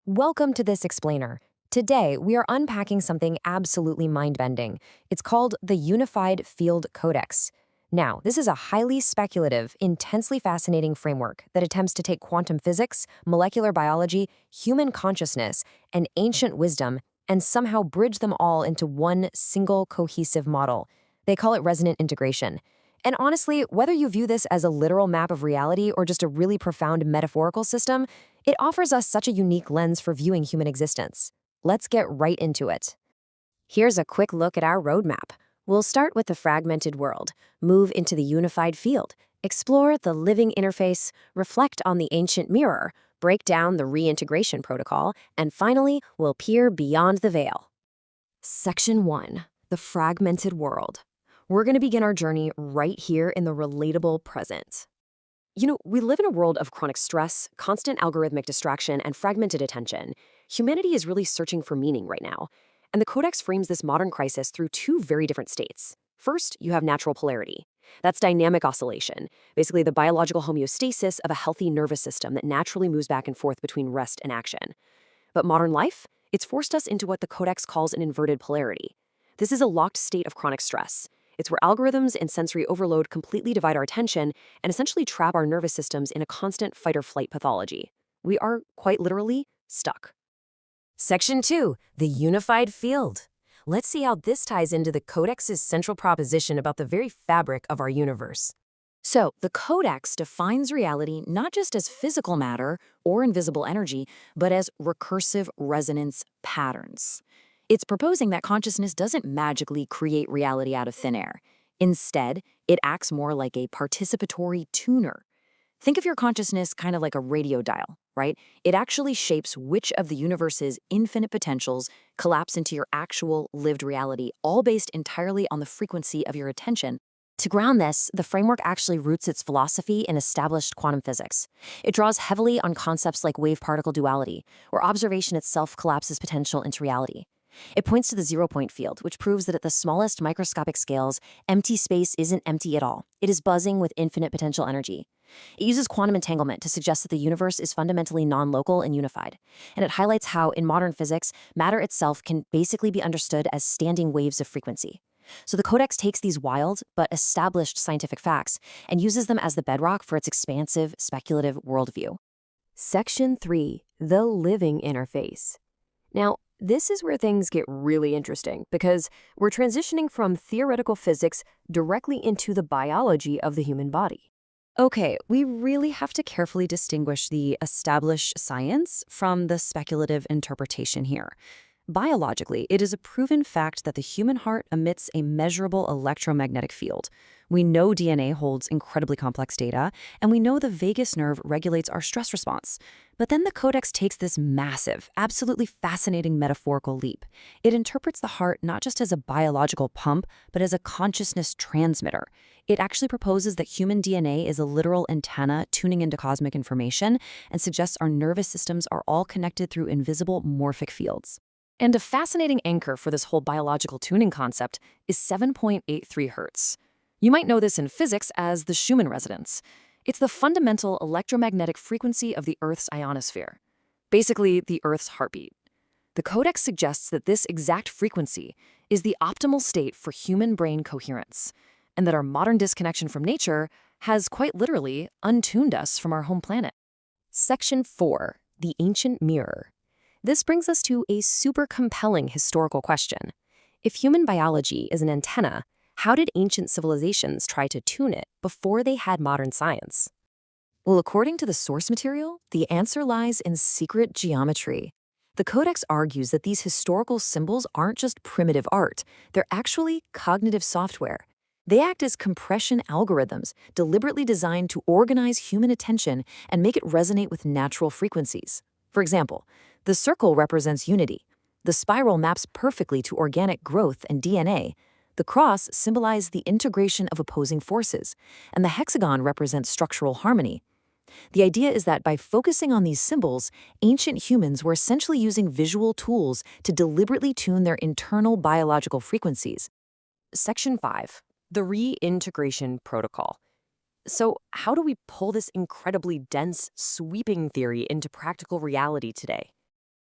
Welcome to this explainer. Today, we are unpacking something absolutely mind-bending. It's called the Unified Field Codex. Now, this is a highly speculative, intensely fascinating framework that attempts to take quantum physics, molecular biology, human consciousness, and ancient wisdom and somehow bridge them all into one single cohesive model. They call it resonant integration. And honestly, whether you view this as a literal map of reality or just a really profound metaphorical system, it offers us such a unique lens for viewing human existence. Let's get right into it. Here's a quick look at our roadmap. We'll start with the fragmented world, move into the unified field, explore the living interface, reflect on the ancient mirror, break down the reintegration protocol, and finally, we'll peer beyond the veil. Section 1. The fragmented world. We're going to begin our journey right here in the relatable present. We live in a world of chronic stress, constant algorithmic distraction, and fragmented attention. Humanity is really searching for meaning right now. And the Codex frames this modern crisis through two very different states. First, you have natural polarity. That's dynamic oscillation, basically the biological homeostasis of a healthy nervous system that naturally moves back and forth between rest and action. But modern life? It's forced us into what the Codex calls an inverted polarity. This is a locked state of chronic stress. It's where algorithms and sensory overload completely divide our attention and essentially trap our nervous systems in a constant fight-or-flight pathology. We are, quite literally, stuck. Section 2. The Unified Field. Let's see how this ties into the Codex's central proposition about the very fabric of our universe. So, the Codex defines reality not just as physical matter or invisible energy, but as recursive resonance patterns. It's proposing that consciousness doesn't magically create reality out of thin air. Instead, it acts more like a participatory tuner. Think of your consciousness kind of like a radio dial, right? It actually shapes which of the universe's infinite potentials collapse into your actual lived reality, all based entirely on the frequency of your attention. To ground this, the framework actually roots its philosophy in established quantum physics. It draws heavily on concepts like wave-particle duality, where observation itself collapses potential into reality. It points to the zero-point field, which proves that at the smallest microscopic scales, empty space isn't empty at all. It is buzzing with infinite potential energy. It uses quantum entanglement to suggest that the universe is fundamentally non-local and unified. And it highlights how, in modern physics, matter itself can basically be understood as standing waves of frequency. So the Codex takes these wild but established scientific facts and uses them as the bedrock for its expansive, speculative worldview. Section 3. The Living Interface. Now, this is where things get really interesting because we're transitioning from theoretical physics directly into the biology of the human body. Okay, we really have to carefully distinguish the established science from the speculative interpretation here. Biologically, it is a proven fact that the human heart emits a measurable electromagnetic field. We know DNA holds incredibly complex data, and we know the vagus nerve regulates our stress response. But then the Codex takes this massive, absolutely fascinating metaphorical leap. It interprets the heart not just as a biological pump, but as a consciousness transmitter. It actually proposes that human DNA is a literal antenna tuning into cosmic information and suggests our nervous systems are all connected through invisible morphic fields. And a fascinating anchor for this whole biological tuning concept is 7.83 Hertz. You might know this in physics as the Schumann resonance. It's the fundamental electromagnetic frequency of the Earth's ionosphere, basically the Earth's heartbeat. The Codex suggests that this exact frequency is the optimal state for human brain coherence, and that our modern disconnection from nature has quite literally untuned us from our home planet. Section 4. The Ancient Mirror. This brings us to a super compelling historical question. If human biology is an antenna, how did ancient civilizations try to tune it before they had modern science? Well, according to the source material, the answer lies in secret geometry. The Codex argues that these historical symbols aren't just primitive art, they're actually cognitive software. They act as compression algorithms deliberately designed to organize human attention and make it resonate with natural frequencies. For example, the circle represents unity. The spiral maps perfectly to organic growth and DNA. The cross symbolizes the integration of opposing forces, and the hexagon represents structural harmony. The idea is that by focusing on these symbols, ancient humans were essentially using visual tools to deliberately tune their internal biological frequencies. Section 5. The reintegration protocol. So, how do we pull this incredibly dense, sweeping theory into practical reality today?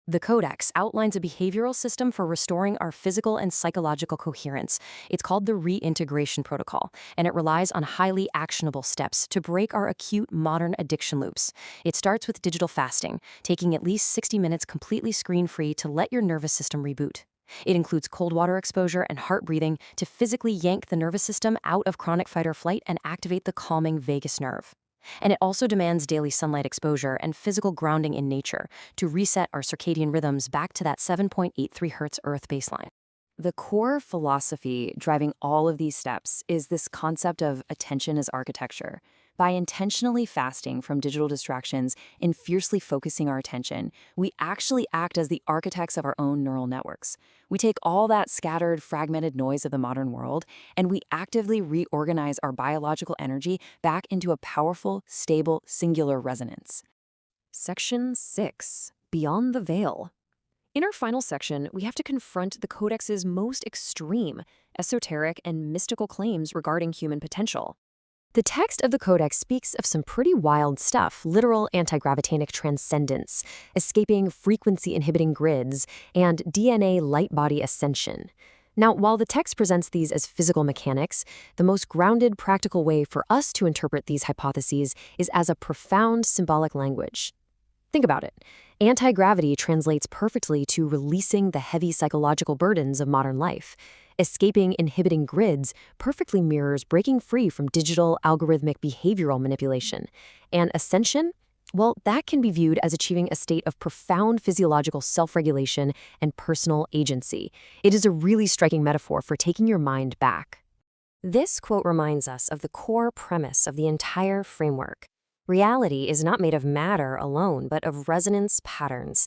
The Codex outlines a behavioral system for restoring our physical and psychological coherence. It's called the reintegration protocol, and it relies on highly actionable steps to break our acute modern addiction loops. It starts with digital fasting, taking at least 60 minutes completely screen-free to let your nervous system reboot. It includes cold water exposure and heart breathing to physically yank the nervous system out of chronic fight or flight and activate the calming vagus nerve. And it also demands daily sunlight exposure and physical grounding in nature to reset our circadian rhythms back to that 7.83 Hz Earth baseline. The core philosophy driving all of these steps is this concept of attention as architecture. By intentionally fasting from digital distractions and fiercely focusing our attention, we actually act as the architects of our own neural networks. We take all that scattered, fragmented noise of the modern world, and we actively reorganize our biological energy back into a powerful, stable, singular resonance. Section 6. Beyond the Veil. In our final section, we have to confront the Codex's most extreme, esoteric, and mystical claims regarding human potential. The text of the Codex speaks of some pretty wild stuff: literal antigravitanic transcendence, escaping frequency-inhibiting grids, and DNA light-body ascension. Now, while the text presents these as physical mechanics, the most grounded, practical way for us to interpret these hypotheses is as a profound symbolic language. Think about it. Anti-gravity translates perfectly to releasing the heavy psychological burdens of modern life. Escaping inhibiting grids perfectly mirrors breaking free from digital algorithmic behavioral manipulation. And ascension? Well, that can be viewed as achieving a state of profound physiological self-regulation and personal agency. It is a really striking metaphor for taking your mind back. This quote reminds us of the core premise of the entire framework. Reality is not made of matter alone, but of resonance patterns.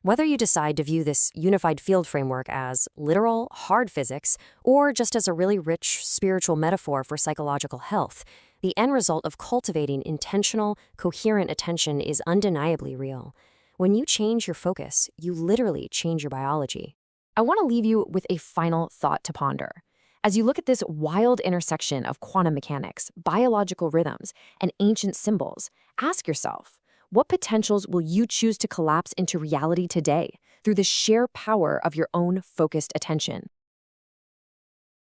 Whether you decide to view this unified field framework as literal, hard physics, or just as a really rich spiritual metaphor for psychological health, the end result of cultivating intentional, coherent attention is undeniably real. When you change your focus, you literally change your biology. I want to leave you with a final thought to ponder. As you look at this wild intersection of quantum mechanics, biological rhythms, and ancient symbols, ask yourself, what potentials will you choose to collapse into reality today through the sheer power of your own focused attention?